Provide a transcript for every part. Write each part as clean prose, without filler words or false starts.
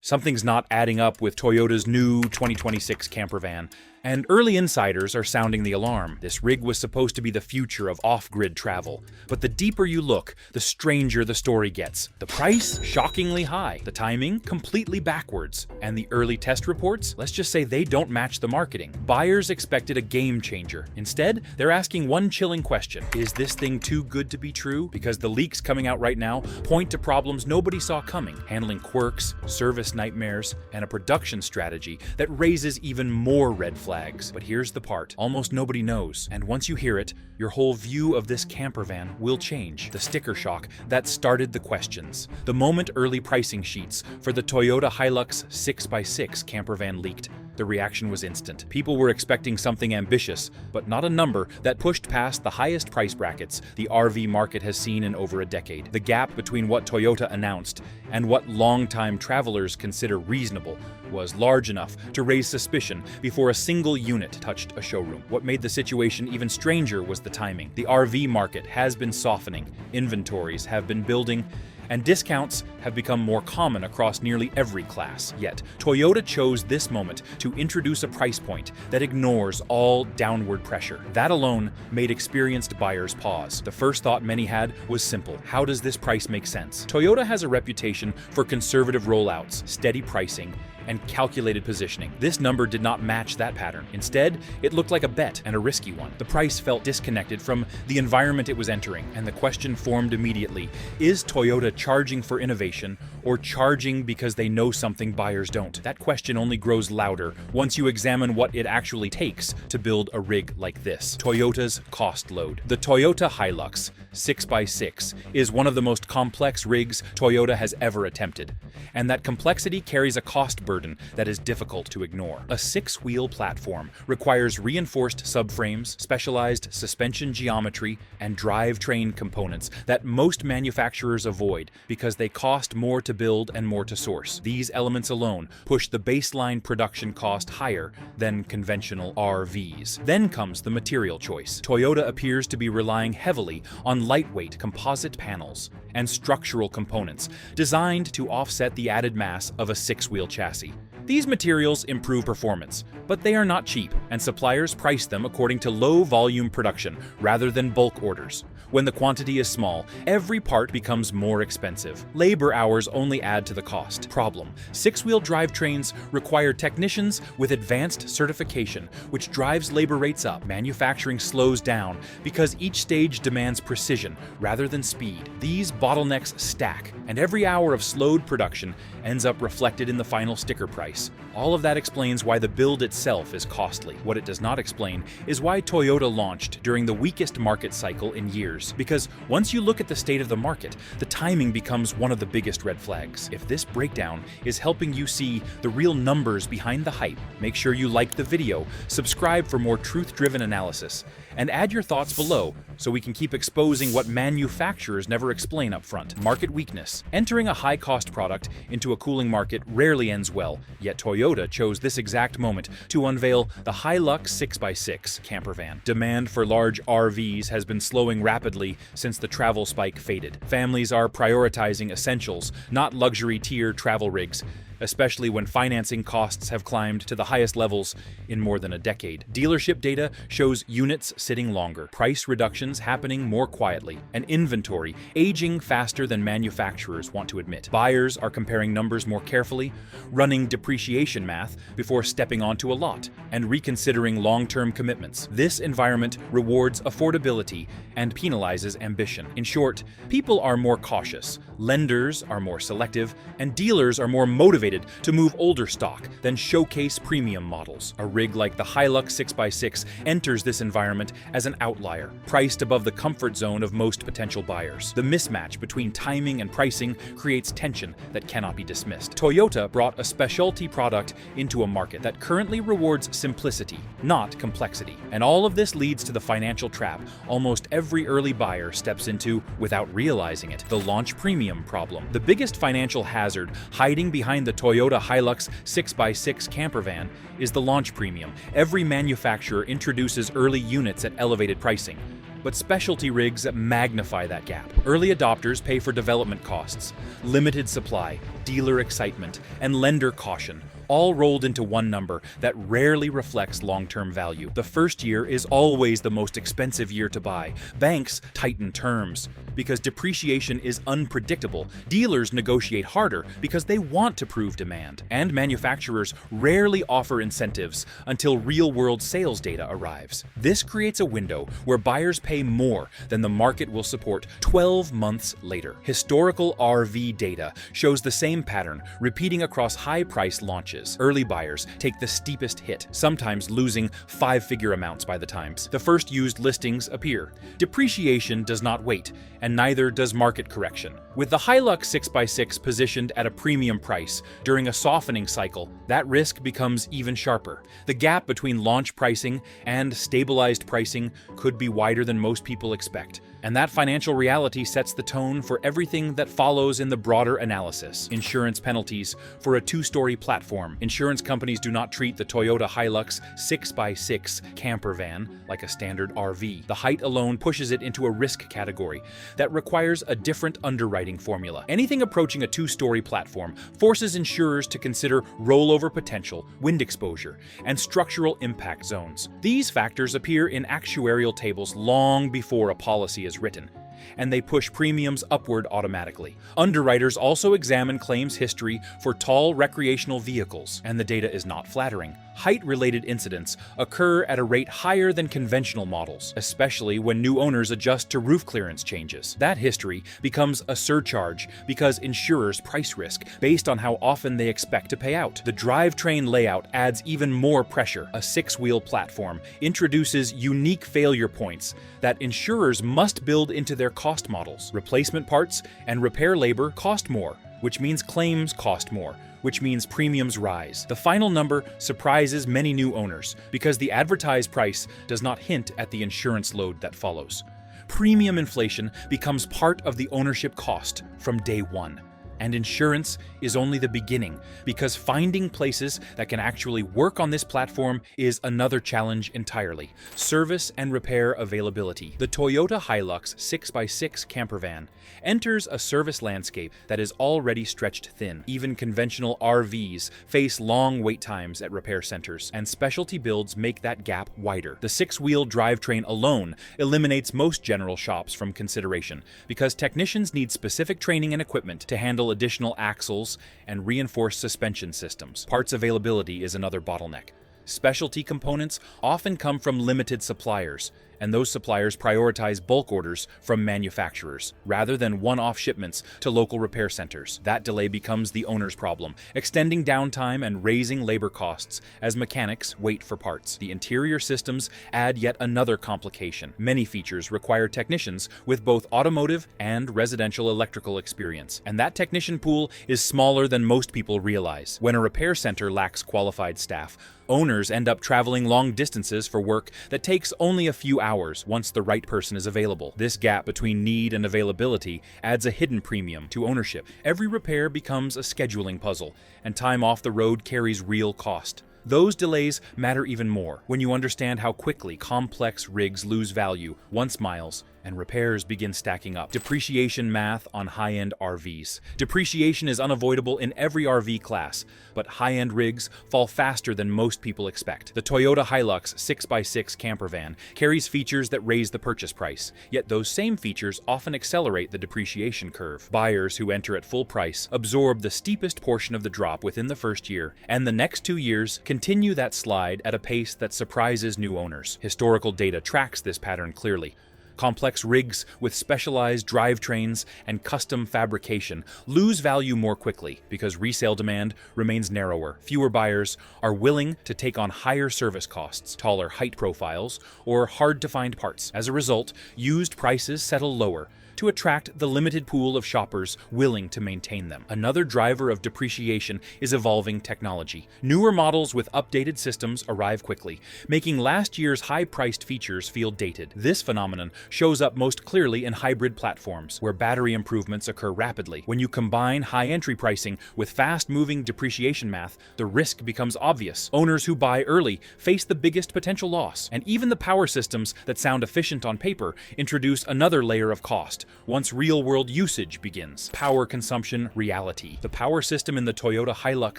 Something's not adding up with Toyota's new 2026 Campervan, and early insiders are sounding the alarm. This rig was supposed to be the future of off-grid travel, but the deeper you look, the stranger the story gets. The price? Shockingly high. The timing? Completely backwards. And the early test reports? Let's just say they don't match the marketing. Buyers expected a game changer. Instead, they're asking one chilling question. Is this thing too good to be true? Because the leaks coming out right now point to problems nobody saw coming, handling quirks, service nightmares, and a production strategy that raises even more red flags. But here's the part almost nobody knows, and once you hear it, your whole view of this campervan will change. The sticker shock that started the questions. The moment early pricing sheets for the Toyota Hilux 6x6 campervan leaked, the reaction was instant. People were expecting something ambitious, but not a number that pushed past the highest price brackets the RV market has seen in over a decade. The gap between what Toyota announced and what longtime travelers consider reasonable was large enough to raise suspicion before a single unit touched a showroom. What made the situation even stranger was the timing. The RV market has been softening, inventories have been building, and discounts have become more common across nearly every class. Yet, Toyota chose this moment to introduce a price point that ignores all downward pressure. That alone made experienced buyers pause. The first thought many had was simple: how does this price make sense? Toyota has a reputation for conservative rollouts, steady pricing, and calculated positioning. This number did not match that pattern. Instead, it looked like a bet, and a risky one. The price felt disconnected from the environment it was entering, and the question formed immediately: is Toyota charging for innovation, or charging because they know something buyers don't? That question only grows louder once you examine what it actually takes to build a rig like this. Toyota's cost load. The Toyota Hilux 6x6 is one of the most complex rigs Toyota has ever attempted, and that complexity carries a cost burden that is difficult to ignore. A six-wheel platform requires reinforced subframes, specialized suspension geometry, and drivetrain components that most manufacturers avoid because they cost more to build and more to source. These elements alone push the baseline production cost higher than conventional RVs. Then comes the material choice. Toyota appears to be relying heavily on lightweight composite panels and structural components designed to offset the added mass of a six-wheel chassis. These materials improve performance, but they are not cheap, and suppliers price them according to low-volume production rather than bulk orders. When the quantity is small, every part becomes more expensive. Labor hours only add to the cost. Problem: six-wheel drivetrains require technicians with advanced certification, which drives labor rates up. Manufacturing slows down because each stage demands precision rather than speed. These bottlenecks stack, and every hour of slowed production ends up reflected in the final sticker price. All of that explains why the build itself is costly. What it does not explain is why Toyota launched during the weakest market cycle in years. Because once you look at the state of the market, the timing becomes one of the biggest red flags. If this breakdown is helping you see the real numbers behind the hype, make sure you like the video, subscribe for more truth-driven analysis, and add your thoughts below so we can keep exposing what manufacturers never explain up front. Market weakness. Entering a high-cost product into a cooling market rarely ends well, yet Toyota chose this exact moment to unveil the Hilux 6x6 campervan. Demand for large RVs has been slowing rapidly since the travel spike faded. Families are prioritizing essentials, not luxury tier travel rigs, especially when financing costs have climbed to the highest levels in more than a decade. Dealership data shows units sitting longer, price reductions happening more quietly, and inventory aging faster than manufacturers want to admit. Buyers are comparing numbers more carefully, running depreciation math before stepping onto a lot, and reconsidering long-term commitments. This environment rewards affordability and penalizes ambition. In short, people are more cautious, lenders are more selective, and dealers are more motivated to move older stock than showcase premium models. A rig like the Hilux 6x6 enters this environment as an outlier, priced above the comfort zone of most potential buyers. The mismatch between timing and pricing creates tension that cannot be dismissed. Toyota brought a specialty product into a market that currently rewards simplicity, not complexity. And all of this leads to the financial trap almost every early buyer steps into without realizing it: the launch premium problem. The biggest financial hazard hiding behind the Toyota Hilux 6x6 campervan is the launch premium. Every manufacturer introduces early units at elevated pricing, But specialty rigs magnify that gap. Early adopters pay for development costs, limited supply, dealer excitement, and lender caution, all rolled into one number that rarely reflects long-term value. The first year is always the most expensive year to buy. Banks tighten terms because depreciation is unpredictable. Dealers negotiate harder because they want to prove demand. And manufacturers rarely offer incentives until real-world sales data arrives. This creates a window where buyers pay more than the market will support 12 months later. Historical RV data shows the same pattern repeating across high-price launches. Early buyers take the steepest hit, sometimes losing five-figure amounts by the time the first used listings appear. Depreciation does not wait, and neither does market correction. With the Hilux 6x6 positioned at a premium price during a softening cycle, that risk becomes even sharper. The gap between launch pricing and stabilized pricing could be wider than most people expect. And that financial reality sets the tone for everything that follows in the broader analysis. Insurance penalties for a two-story platform. Insurance companies do not treat the Toyota Hilux 6x6 Campervan like a standard RV. The height alone pushes it into a risk category that requires a different underwriting formula. Anything approaching a two-story platform forces insurers to consider rollover potential, wind exposure, and structural impact zones. These factors appear in actuarial tables long before a policy is written, and they push premiums upward automatically. Underwriters also examine claims history for tall recreational vehicles, and the data is not flattering. Height-related incidents occur at a rate higher than conventional models, especially when new owners adjust to roof clearance changes. That history becomes a surcharge because insurers price risk based on how often they expect to pay out. The drivetrain layout adds even more pressure. A six-wheel platform introduces unique failure points that insurers must build into their cost models. Replacement parts and repair labor cost more, which means claims cost more, which means premiums rise. The final number surprises many new owners because the advertised price does not hint at the insurance load that follows. Premium inflation becomes part of the ownership cost from day one. And insurance is only the beginning, because finding places that can actually work on this platform is another challenge entirely. Service and repair availability. The Toyota Hilux 6x6 Campervan enters a service landscape that is already stretched thin. Even conventional RVs face long wait times at repair centers, and specialty builds make that gap wider. The six-wheel drivetrain alone eliminates most general shops from consideration, because technicians need specific training and equipment to handle additional axles and reinforced suspension systems. Parts availability is another bottleneck. Specialty components often come from limited suppliers, and those suppliers prioritize bulk orders from manufacturers rather than one-off shipments to local repair centers. That delay becomes the owner's problem, extending downtime and raising labor costs as mechanics wait for parts. The interior systems add yet another complication. Many features require technicians with both automotive and residential electrical experience, and that technician pool is smaller than most people realize. When a repair center lacks qualified staff, owners end up traveling long distances for work that takes only a few hours once the right person is available. This gap between need and availability adds a hidden premium to ownership. Every repair becomes a scheduling puzzle, and time off the road carries real cost. Those delays matter even more when you understand how quickly complex rigs lose value once miles and repairs begin stacking up. Depreciation math on high-end RVs. Depreciation is unavoidable in every RV class, but high-end rigs fall faster than most people expect. The Toyota Hilux 6x6 Campervan carries features that raise the purchase price, yet those same features often accelerate the depreciation curve. Buyers who enter at full price absorb the steepest portion of the drop within the first year, and the next 2 years continue that slide at a pace that surprises new owners. Historical data tracks this pattern clearly. Complex rigs with specialized drivetrains and custom fabrication lose value more quickly because resale demand remains narrower. Fewer buyers are willing to take on higher service costs, taller height profiles, or hard-to-find parts. As a result, used prices settle lower, to attract the limited pool of shoppers willing to maintain them. Another driver of depreciation is evolving technology. Newer models with updated systems arrive quickly, making last year's high-priced features feel dated. This phenomenon shows up most clearly in hybrid platforms, where battery improvements occur rapidly. When you combine high entry pricing with fast-moving depreciation math, the risk becomes obvious. Owners who buy early face the biggest potential loss, and even the power systems that sound efficient on paper introduce another layer of cost once real-world usage begins. Power consumption reality. The power system in the Toyota Hilux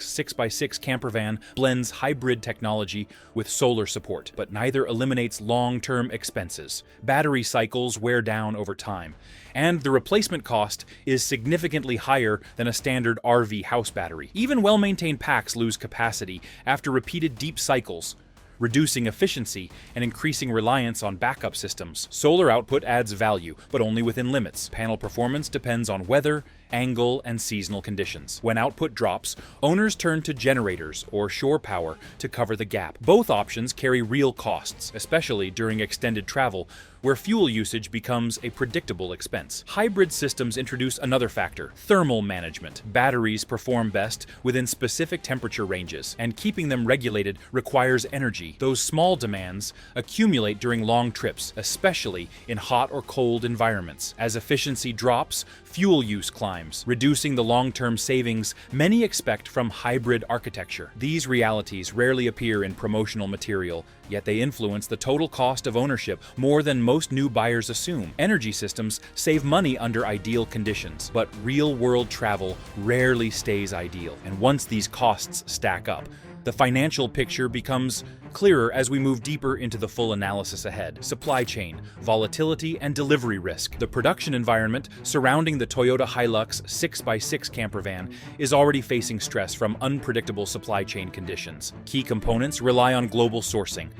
6x6 campervan blends hybrid technology with solar support, but neither eliminates long-term expenses. Battery cycles wear down over time, and the replacement cost is significantly higher than a standard RV house battery. Even well-maintained packs lose capacity after repeated deep cycles, reducing efficiency and increasing reliance on backup systems. Solar output adds value, but only within limits. Panel performance depends on weather, angle, and seasonal conditions. When output drops, owners turn to generators or shore power to cover the gap. Both options carry real costs, especially during extended travel, where fuel usage becomes a predictable expense. Hybrid systems introduce another factor: thermal management. Batteries perform best within specific temperature ranges, and keeping them regulated requires energy. Those small demands accumulate during long trips, especially in hot or cold environments. As efficiency drops, fuel use climbs, reducing the long-term savings many expect from hybrid architecture. These realities rarely appear in promotional material, yet they influence the total cost of ownership more than most new buyers assume. Energy systems save money under ideal conditions, but real-world travel rarely stays ideal. And once these costs stack up, the financial picture becomes clearer as we move deeper into the full analysis ahead. Supply chain, volatility, and delivery risk. The production environment surrounding the Toyota Hilux 6x6 campervan is already facing stress from unpredictable supply chain conditions. Key components rely on global sourcing,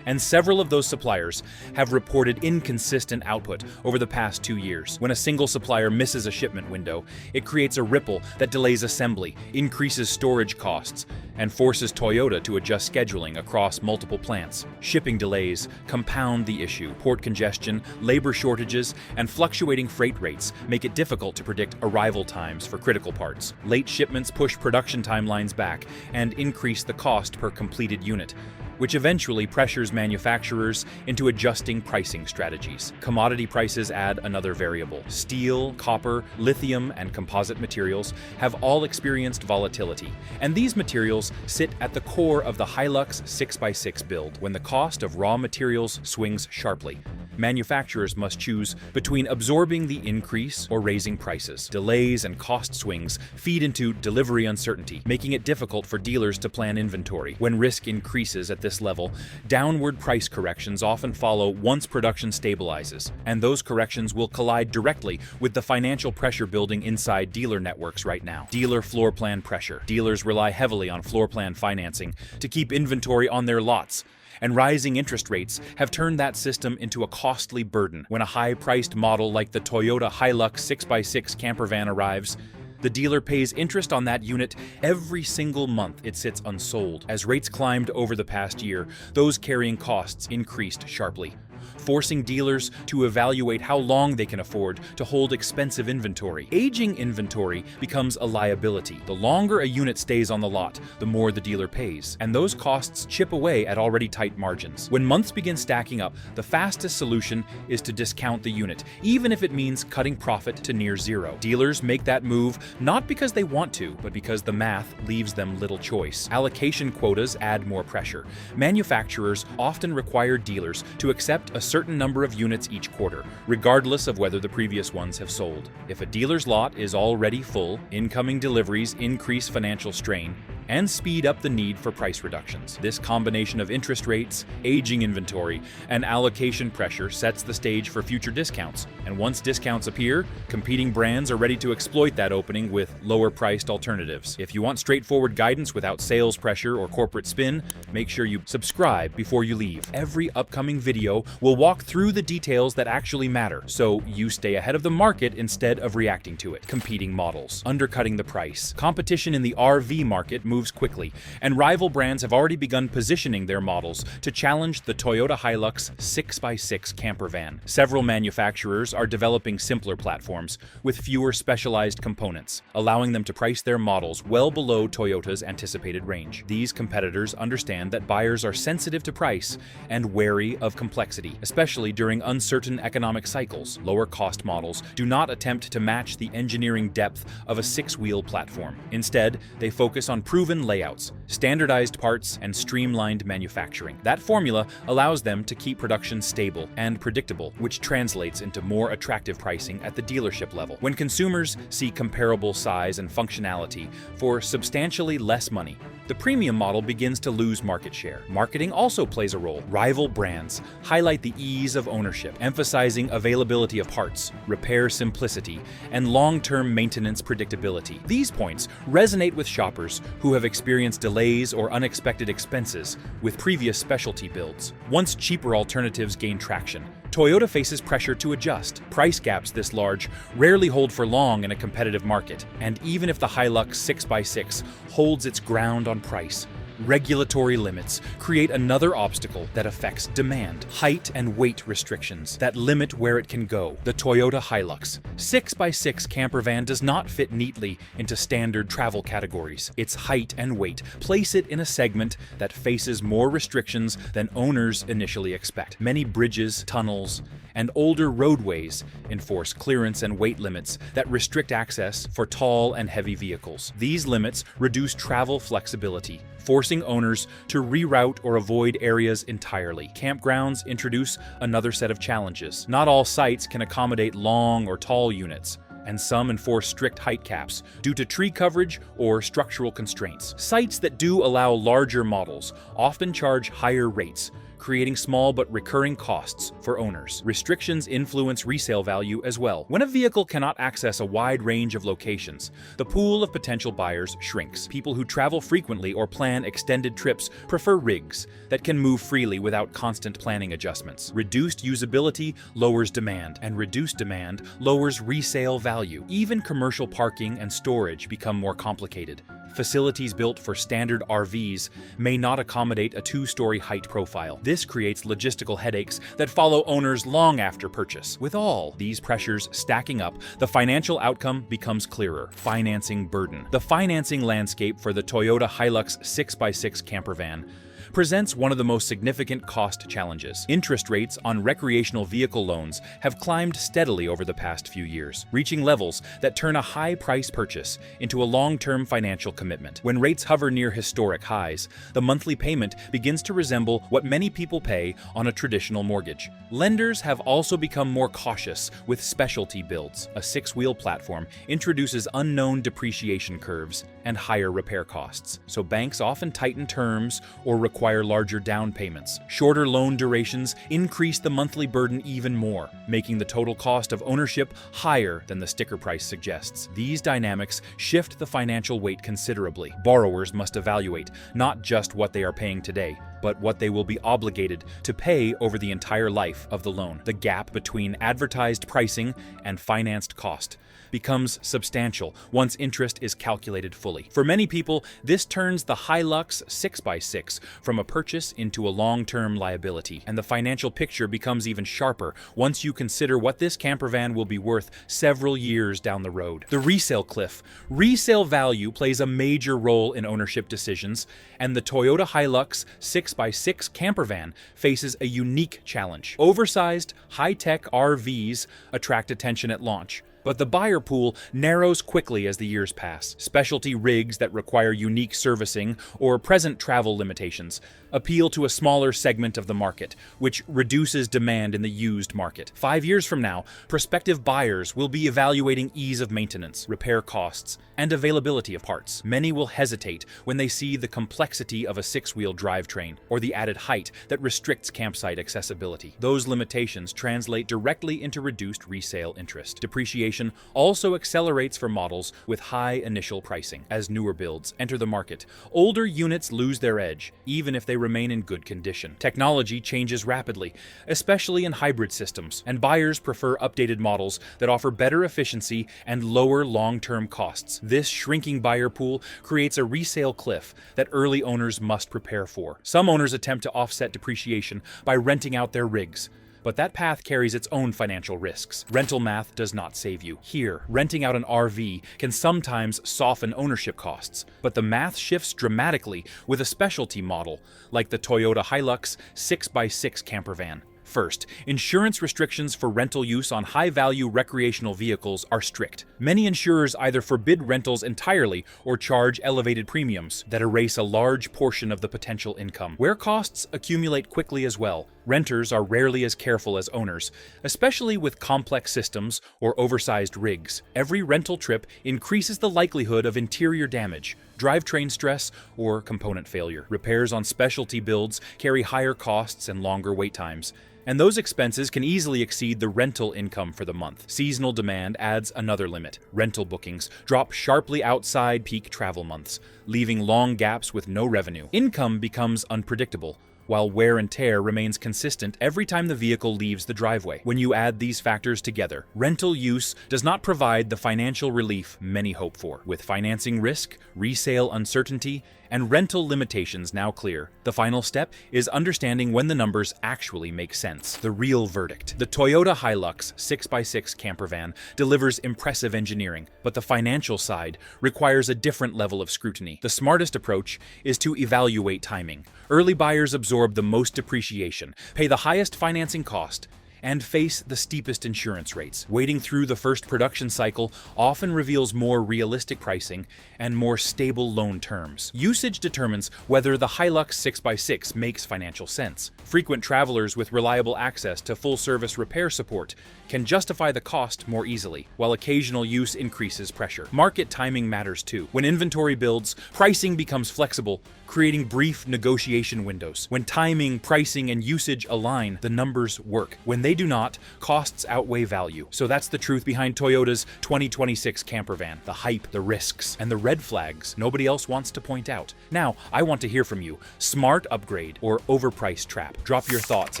and several of those suppliers have reported inconsistent output over the past 2 years. When a single supplier misses a shipment window, it creates a ripple that delays assembly, increases storage costs, and forces Toyota to adjust scheduling across multiple plants. Shipping delays compound the issue. Port congestion, labor shortages, and fluctuating freight rates make it difficult to predict arrival times for critical parts. Late shipments push production timelines back and increase the cost per completed unit, which eventually pressures manufacturers into adjusting pricing strategies. Commodity prices add another variable. Steel, copper, lithium, and composite materials have all experienced volatility, and these materials sit at the core of the Hilux 6x6 build. When the cost of raw materials swings sharply, manufacturers must choose between absorbing the increase or raising prices. Delays and cost swings feed into delivery uncertainty, making it difficult for dealers to plan inventory. When risk increases at this level, downward price corrections often follow once production stabilizes, and those corrections will collide directly with the financial pressure building inside dealer networks right now. Dealer floor plan pressure. Dealers rely heavily on floor plan financing to keep inventory on their lots, and rising interest rates have turned that system into a costly burden. When a high-priced model like the Toyota Hilux 6x6 campervan arrives, the dealer pays interest on that unit every single month it sits unsold. As rates climbed over the past year, those carrying costs increased sharply, forcing dealers to evaluate how long they can afford to hold expensive inventory. Aging inventory becomes a liability. The longer a unit stays on the lot, the more the dealer pays, and those costs chip away at already tight margins. When months begin stacking up, the fastest solution is to discount the unit, even if it means cutting profit to near zero. Dealers make that move not because they want to, but because the math leaves them little choice. Allocation quotas add more pressure. Manufacturers often require dealers to accept a certain number of units each quarter, regardless of whether the previous ones have sold. If a dealer's lot is already full, incoming deliveries increase financial strain and speed up the need for price reductions. This combination of interest rates, aging inventory, and allocation pressure sets the stage for future discounts. And once discounts appear, competing brands are ready to exploit that opening with lower-priced alternatives. If you want straightforward guidance without sales pressure or corporate spin, make sure you subscribe before you leave. Every upcoming video will walk through the details that actually matter, so you stay ahead of the market instead of reacting to it. Competing models. Undercutting the price. Competition in the RV market moves quickly, and rival brands have already begun positioning their models to challenge the Toyota Hilux 6x6 campervan. Several manufacturers are developing simpler platforms with fewer specialized components, allowing them to price their models well below Toyota's anticipated range. These competitors understand that buyers are sensitive to price and wary of complexity, especially during uncertain economic cycles. Lower-cost models do not attempt to match the engineering depth of a six-wheel platform. Instead, they focus on proven layouts, standardized parts, and streamlined manufacturing. That formula allows them to keep production stable and predictable, which translates into more attractive pricing at the dealership level. When consumers see comparable size and functionality for substantially less money, the premium model begins to lose market share. Marketing also plays a role. Rival brands highlight the ease of ownership, emphasizing availability of parts, repair simplicity, and long-term maintenance predictability. These points resonate with shoppers who have experienced delays or unexpected expenses with previous specialty builds. Once cheaper alternatives gain traction, Toyota faces pressure to adjust. Price gaps this large rarely hold for long in a competitive market, and even if the Hilux 6x6 holds its ground on price, regulatory limits create another obstacle that affects demand: height and weight restrictions that limit where it can go. The Toyota Hilux 6x6 campervan does not fit neatly into standard travel categories. Its height and weight place it in a segment that faces more restrictions than owners initially expect. Many bridges, tunnels, and older roadways enforce clearance and weight limits that restrict access for tall and heavy vehicles. These limits reduce travel flexibility, forcing owners to reroute or avoid areas entirely. Campgrounds introduce another set of challenges. Not all sites can accommodate long or tall units, and some enforce strict height caps due to tree coverage or structural constraints. Sites that do allow larger models often charge higher rates, creating small but recurring costs for owners. Restrictions influence resale value as well. When a vehicle cannot access a wide range of locations, the pool of potential buyers shrinks. People who travel frequently or plan extended trips prefer rigs that can move freely without constant planning adjustments. Reduced usability lowers demand, and reduced demand lowers resale value. Even commercial parking and storage become more complicated. Facilities built for standard RVs may not accommodate a two-story height profile. This creates logistical headaches that follow owners long after purchase. With all these pressures stacking up, the financial outcome becomes clearer: financing burden. The financing landscape for the Toyota Hilux 6x6 campervan presents one of the most significant cost challenges. Interest rates on recreational vehicle loans have climbed steadily over the past few years, reaching levels that turn a high-price purchase into a long-term financial commitment. When rates hover near historic highs, the monthly payment begins to resemble what many people pay on a traditional mortgage. Lenders have also become more cautious with specialty builds. A six-wheel platform introduces unknown depreciation curves and higher repair costs, so banks often tighten terms or require larger down payments. Shorter loan durations increase the monthly burden even more, making the total cost of ownership higher than the sticker price suggests. These dynamics shift the financial weight considerably. Borrowers must evaluate not just what they are paying today, but what they will be obligated to pay over the entire life of the loan. The gap between advertised pricing and financed cost becomes substantial once interest is calculated fully. For many people, this turns the Hilux 6x6 from a purchase into a long-term liability, and the financial picture becomes even sharper once you consider what this campervan will be worth several years down the road. The resale cliff. Resale value plays a major role in ownership decisions, and the Toyota Hilux 6x6 campervan faces a unique challenge. Oversized, high-tech RVs attract attention at launch, but the buyer pool narrows quickly as the years pass. Specialty rigs that require unique servicing or present travel limitations appeal to a smaller segment of the market, which reduces demand in the used market. 5 years from now, prospective buyers will be evaluating ease of maintenance, repair costs, and availability of parts. Many will hesitate when they see the complexity of a six-wheel drivetrain or the added height that restricts campsite accessibility. Those limitations translate directly into reduced resale interest. Depreciation inflation also accelerates for models with high initial pricing. As newer builds enter the market, older units lose their edge, even if they remain in good condition. Technology changes rapidly, especially in hybrid systems, and buyers prefer updated models that offer better efficiency and lower long-term costs. This shrinking buyer pool creates a resale cliff that early owners must prepare for. Some owners attempt to offset depreciation by renting out their rigs, but that path carries its own financial risks. Rental math does not save you. Here, renting out an RV can sometimes soften ownership costs, but the math shifts dramatically with a specialty model, like the Toyota Hilux 6x6 campervan. First, insurance restrictions for rental use on high-value recreational vehicles are strict. Many insurers either forbid rentals entirely or charge elevated premiums that erase a large portion of the potential income. Where costs accumulate quickly as well, renters are rarely as careful as owners, especially with complex systems or oversized rigs. Every rental trip increases the likelihood of interior damage, drivetrain stress, or component failure. Repairs on specialty builds carry higher costs and longer wait times, and those expenses can easily exceed the rental income for the month. Seasonal demand adds another limit. Rental bookings drop sharply outside peak travel months, leaving long gaps with no revenue. Income becomes unpredictable, while wear and tear remains consistent every time the vehicle leaves the driveway. When you add these factors together, rental use does not provide the financial relief many hope for. With financing risk, resale uncertainty, and rental limitations now clear, the final step is understanding when the numbers actually make sense. The real verdict. The Toyota Hilux 6x6 campervan delivers impressive engineering, but the financial side requires a different level of scrutiny. The smartest approach is to evaluate timing. Early buyers absorb the most depreciation, pay the highest financing cost, and face the steepest insurance rates. Waiting through the first production cycle often reveals more realistic pricing and more stable loan terms. Usage determines whether the Hilux 6x6 makes financial sense. Frequent travelers with reliable access to full-service repair support can justify the cost more easily, while occasional use increases pressure. Market timing matters too. When inventory builds, pricing becomes flexible, creating brief negotiation windows. When timing, pricing, and usage align, the numbers work. When they do not, costs outweigh value. So that's the truth behind Toyota's 2026 campervan. The hype, the risks, and the red flags nobody else wants to point out. Now, I want to hear from you. Smart upgrade or overpriced trap? Drop your thoughts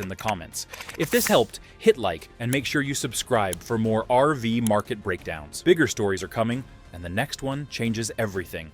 in the comments. If this helped, hit like and make sure you subscribe for more RV market breakdowns. Bigger stories are coming, and the next one changes everything.